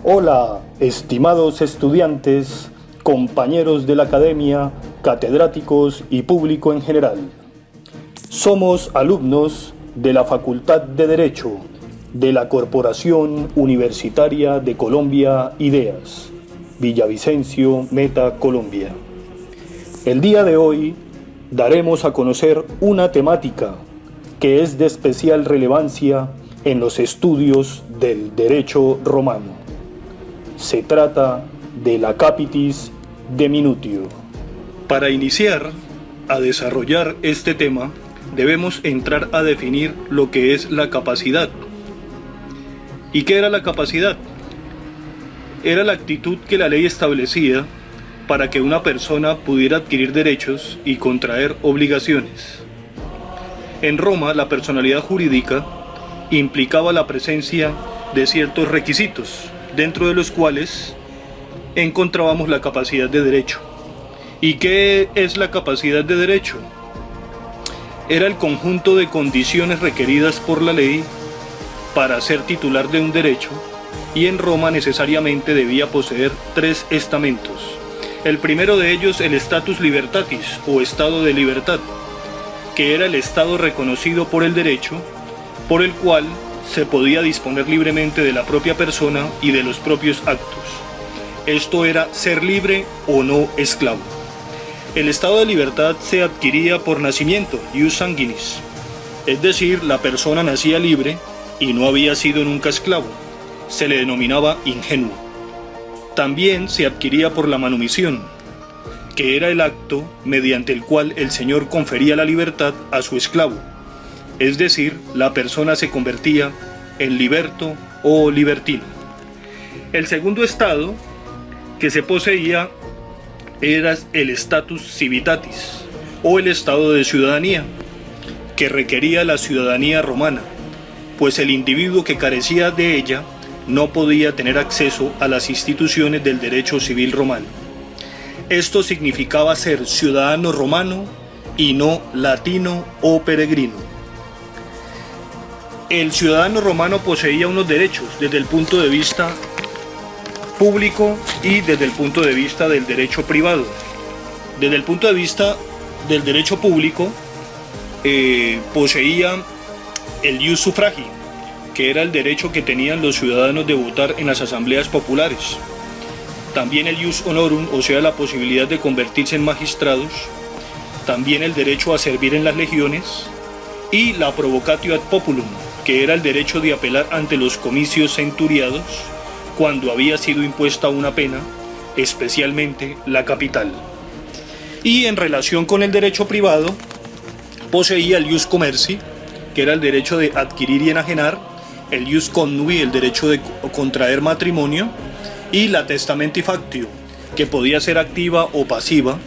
Hola, estimados estudiantes, compañeros de la academia, catedráticos y público en general. Somos alumnos de la Facultad de Derecho de la Corporación Universitaria de Colombia Ideas, Villavicencio, Meta, Colombia. El día de hoy daremos a conocer una temática que es de especial relevancia en los estudios del derecho romano. Se trata de la capitis de Minutio. Para iniciar a desarrollar este tema, debemos entrar a definir lo que es la capacidad. ¿Y qué era la capacidad? Era la actitud que la ley establecía para que una persona pudiera adquirir derechos y contraer obligaciones. En Roma, la personalidad jurídica implicaba la presencia de ciertos requisitos, dentro de los cuales encontrábamos la capacidad de derecho. ¿Y qué es la capacidad de derecho? Era el conjunto de condiciones requeridas por la ley para ser titular de un derecho, y en Roma necesariamente debía poseer 3 estamentos. El primero de ellos, el status libertatis, o estado de libertad, que era el estado reconocido por el derecho, por el cual se podía disponer libremente de la propia persona y de los propios actos. Esto era ser libre o no esclavo. El estado de libertad se adquiría por nacimiento, ius sanguinis, es decir, la persona nacía libre y no había sido nunca esclavo. Se le denominaba ingenuo. También se adquiría por la manumisión, que era el acto mediante el cual el señor confería la libertad a su esclavo, es decir, la persona se convertía en liberto o libertino. El segundo estado que se poseía era el status civitatis, o el estado de ciudadanía, que requería la ciudadanía romana, pues el individuo que carecía de ella no podía tener acceso a las instituciones del derecho civil romano. Esto significaba ser ciudadano romano y no latino o peregrino. El ciudadano romano poseía unos derechos desde el punto de vista público y desde el punto de vista del derecho privado. Desde el punto de vista del derecho público, poseía el ius suffragii, que era el derecho que tenían los ciudadanos de votar en las asambleas populares. También el ius honorum, o sea, la posibilidad de convertirse en magistrados. También el derecho a servir en las legiones. Y la provocatio ad populum, que era el derecho de apelar ante los comicios centuriados cuando había sido impuesta una pena, especialmente la capital. Y en relación con el derecho privado, poseía el ius commerci, que era el derecho de adquirir y enajenar, el ius connubi, el derecho de contraer matrimonio, y la testamenti factio, que podía ser activa o pasiva.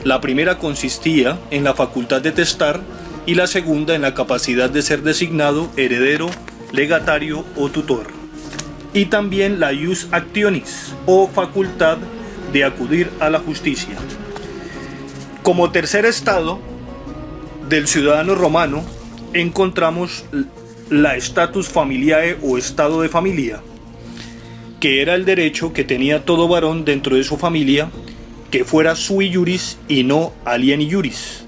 La primera consistía en la facultad de testar y la segunda en la capacidad de ser designado heredero, legatario o tutor. Y también la ius actionis, o facultad de acudir a la justicia. Como tercer estado del ciudadano romano encontramos la status familiae, o estado de familia, que era el derecho que tenía todo varón dentro de su familia que fuera sui juris y no alieni juris.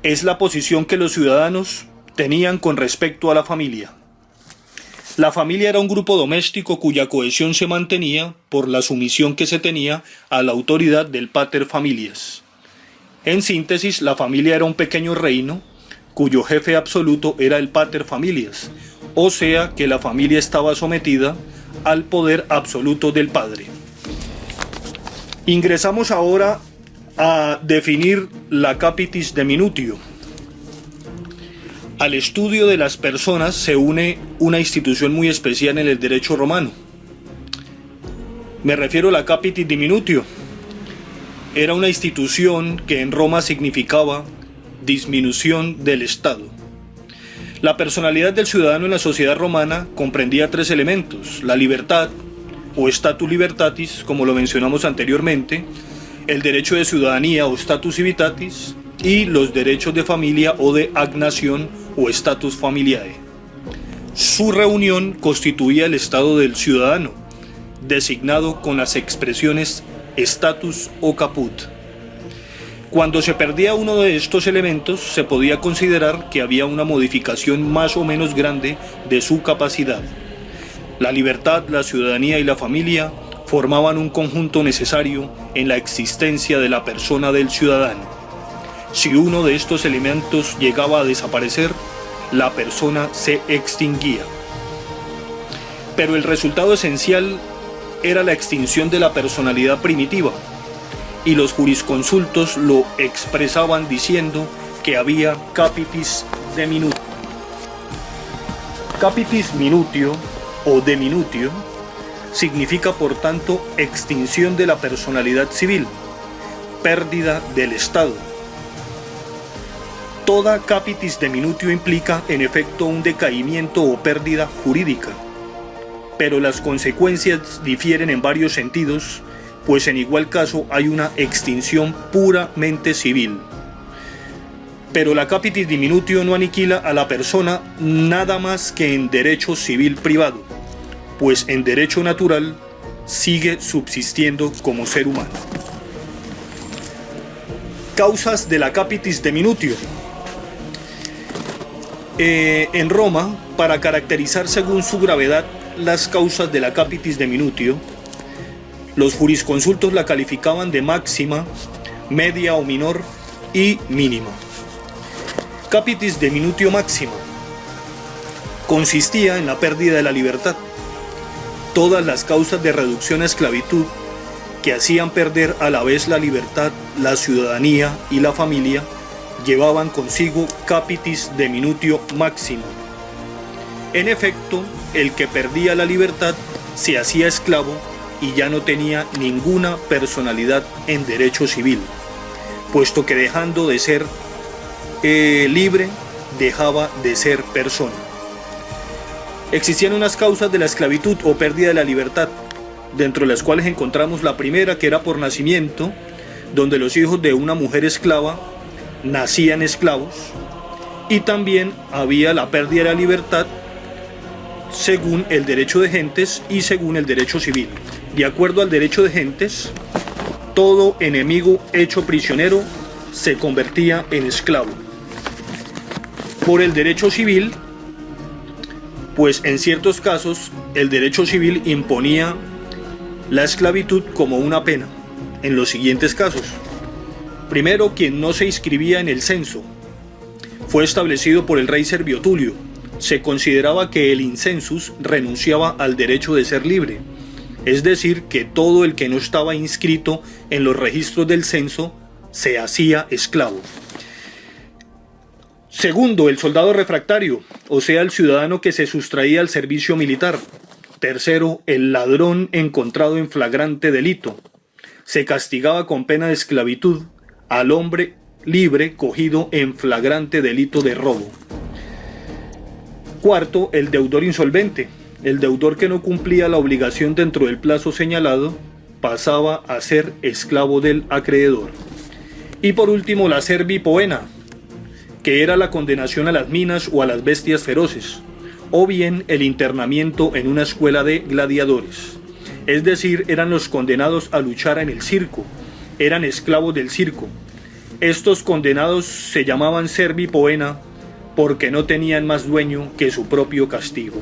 Es la posición que los ciudadanos tenían con respecto a la familia. La familia era un grupo doméstico cuya cohesión se mantenía por la sumisión que se tenía a la autoridad del pater familias. En síntesis, la familia era un pequeño reino cuyo jefe absoluto era el pater familias, o sea que la familia estaba sometida al poder absoluto del padre. Ingresamos ahora a definir la capitis de Minutio. Al estudio de las personas se une una institución muy especial en el derecho romano. Me refiero a la capitis de Minutio. Era una institución que en Roma significaba disminución del Estado. La personalidad del ciudadano en la sociedad romana comprendía 3 elementos: la libertad, o status libertatis, como lo mencionamos anteriormente, el derecho de ciudadanía, o status civitatis, y los derechos de familia o de agnación o status familiae. Su reunión constituía el estado del ciudadano, designado con las expresiones status o caput. Cuando se perdía uno de estos elementos, se podía considerar que había una modificación más o menos grande de su capacidad. La libertad, la ciudadanía y la familia formaban un conjunto necesario en la existencia de la persona del ciudadano. Si uno de estos elementos llegaba a desaparecer, la persona se extinguía. Pero el resultado esencial era la extinción de la personalidad primitiva, y los jurisconsultos lo expresaban diciendo que había capitis de minutio. Capitis minutio o de minutio significa por tanto extinción de la personalidad civil, pérdida del Estado. Toda capitis de minutio implica en efecto un decaimiento o pérdida jurídica, pero las consecuencias difieren en varios sentidos, pues en igual caso hay una extinción puramente civil. Pero la capitis diminutio no aniquila a la persona nada más que en derecho civil privado, pues en derecho natural sigue subsistiendo como ser humano. Causas de la capitis diminutio. En Roma, para caracterizar según su gravedad las causas de la capitis diminutio, los jurisconsultos la calificaban de máxima, media o minor y mínima. Capitis diminutio máxima consistía en la pérdida de la libertad. Todas las causas de reducción a esclavitud que hacían perder a la vez la libertad, la ciudadanía y la familia llevaban consigo capitis diminutio máxima. En efecto, el que perdía la libertad se hacía esclavo y ya no tenía ninguna personalidad en derecho civil, puesto que dejando de ser libre, dejaba de ser persona. Existían unas causas de la esclavitud o pérdida de la libertad, dentro de las cuales encontramos la primera, que era por nacimiento, donde los hijos de una mujer esclava nacían esclavos, y también había la pérdida de la libertad según el derecho de gentes y según el derecho civil. De acuerdo al derecho de gentes, todo enemigo hecho prisionero se convertía en esclavo. Por el derecho civil, pues en ciertos casos el derecho civil imponía la esclavitud como una pena, en los siguientes casos. Primero, quien no se inscribía en el censo. Fue establecido por el rey Servio Tulio. Se consideraba que el incensus renunciaba al derecho de ser libre, es decir, que todo el que no estaba inscrito en los registros del censo se hacía esclavo. Segundo, el soldado refractario, o sea, el ciudadano que se sustraía al servicio militar. Tercero, el ladrón encontrado en flagrante delito. Se castigaba con pena de esclavitud al hombre libre cogido en flagrante delito de robo. Cuarto, el deudor insolvente. El deudor que no cumplía la obligación dentro del plazo señalado pasaba a ser esclavo del acreedor. Y por último, la servi poena, que era la condenación a las minas o a las bestias feroces, o bien el internamiento en una escuela de gladiadores. Es decir, eran los condenados a luchar en el circo, eran esclavos del circo. Estos condenados se llamaban servi poena porque no tenían más dueño que su propio castigo.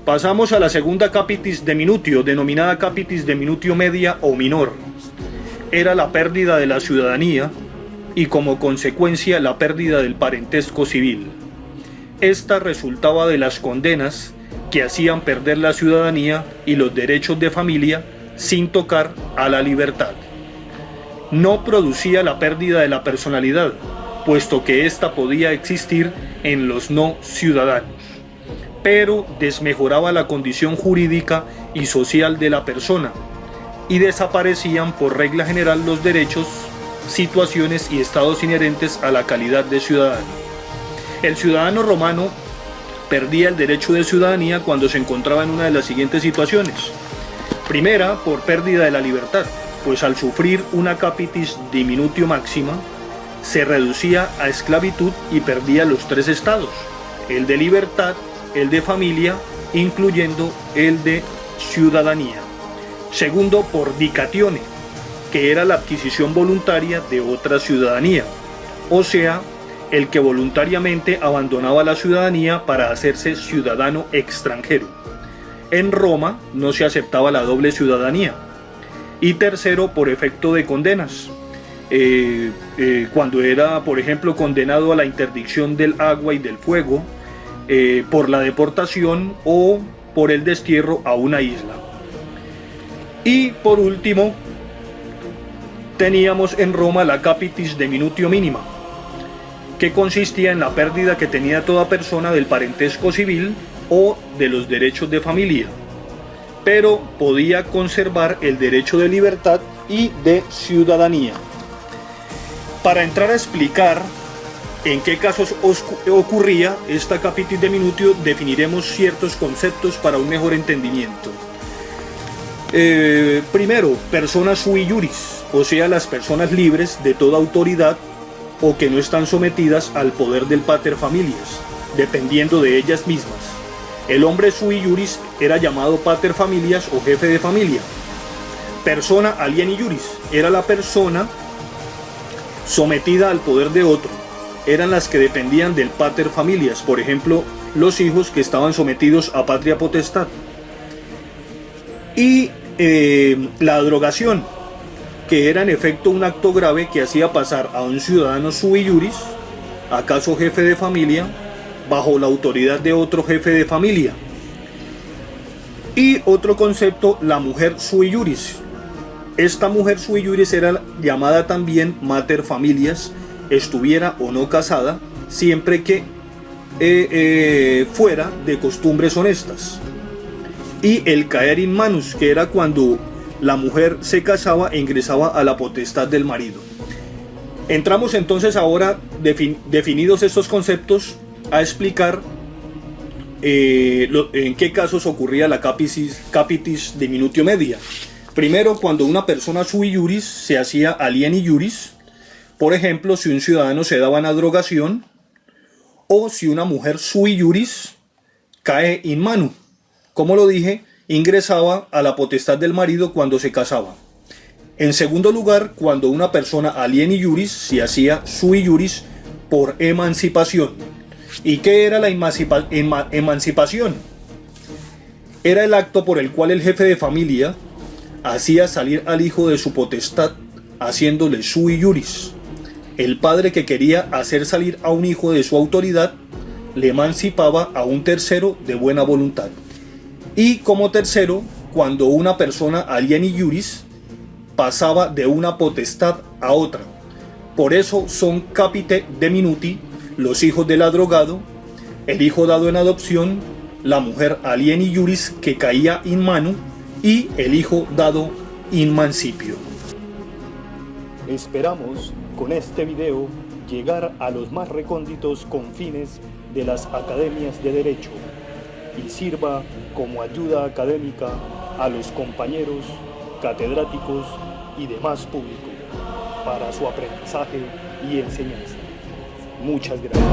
Pasamos a la segunda capitis diminutio, denominada capitis diminutio media o minor. Era la pérdida de la ciudadanía y como consecuencia la pérdida del parentesco civil. Esta resultaba de las condenas que hacían perder la ciudadanía y los derechos de familia sin tocar a la libertad. No producía la pérdida de la personalidad, puesto que ésta podía existir en los no ciudadanos, pero desmejoraba la condición jurídica y social de la persona, y desaparecían por regla general los derechos, situaciones y estados inherentes a la calidad de ciudadano. El ciudadano romano perdía el derecho de ciudadanía cuando se encontraba en una de las siguientes situaciones. Primera, por pérdida de la libertad, pues al sufrir una capitis diminutio máxima, se reducía a esclavitud y perdía los tres estados, el de libertad, el de familia, incluyendo el de ciudadanía. Segundo, por dicatione, que era la adquisición voluntaria de otra ciudadanía, o sea, el que voluntariamente abandonaba la ciudadanía para hacerse ciudadano extranjero. En Roma no se aceptaba la doble ciudadanía. Y tercero, por efecto de condenas. Cuando era, por ejemplo, condenado a la interdicción del agua y del fuego, por la deportación o por el destierro a una isla. Y por último, teníamos en Roma la capitis deminutio minima, que consistía en la pérdida que tenía toda persona del parentesco civil o de los derechos de familia, pero podía conservar el derecho de libertad y de ciudadanía. Para entrar a explicar en qué casos ocurría esta capitis deminutio, definiremos ciertos conceptos para un mejor entendimiento. Primero, personas sui juris, o sea, las personas libres de toda autoridad o que no están sometidas al poder del pater familias, dependiendo de ellas mismas. El hombre sui juris era llamado pater familias o jefe de familia. Persona alieni juris era la persona sometida al poder de otro. Eran las que dependían del pater familias, por ejemplo, los hijos que estaban sometidos a patria potestad. Y la drogación, que era en efecto un acto grave que hacía pasar a un ciudadano sui juris, acaso jefe de familia, bajo la autoridad de otro jefe de familia. Y otro concepto, la mujer sui juris. Esta mujer sui juris era llamada también mater familias, estuviera o no casada, siempre que fuera de costumbres honestas. Y el caer in manus, que era cuando la mujer se casaba e ingresaba a la potestad del marido. Entramos entonces ahora, definidos estos conceptos, a explicar en qué casos ocurría la capitis deminutio media. Primero, cuando una persona sui juris se hacía alieni juris, por ejemplo, si un ciudadano se daba una drogación, o si una mujer sui juris cae in manu, como lo dije, ingresaba a la potestad del marido cuando se casaba. En segundo lugar, cuando una persona alieni juris se hacía sui juris por emancipación. ¿Y qué era la emancipación? Era el acto por el cual el jefe de familia hacía salir al hijo de su potestad, haciéndole sui juris. El padre que quería hacer salir a un hijo de su autoridad, le emancipaba a un tercero de buena voluntad. Y como tercero, cuando una persona alieni juris pasaba de una potestad a otra. Por eso son capite deminuti los hijos del adrogado, el hijo dado en adopción, la mujer alieni juris que caía in manu y el hijo dado in mancipio. Esperamos con este video llegar a los más recónditos confines de las academias de Derecho y sirva como ayuda académica a los compañeros, catedráticos y demás público para su aprendizaje y enseñanza. Muchas gracias.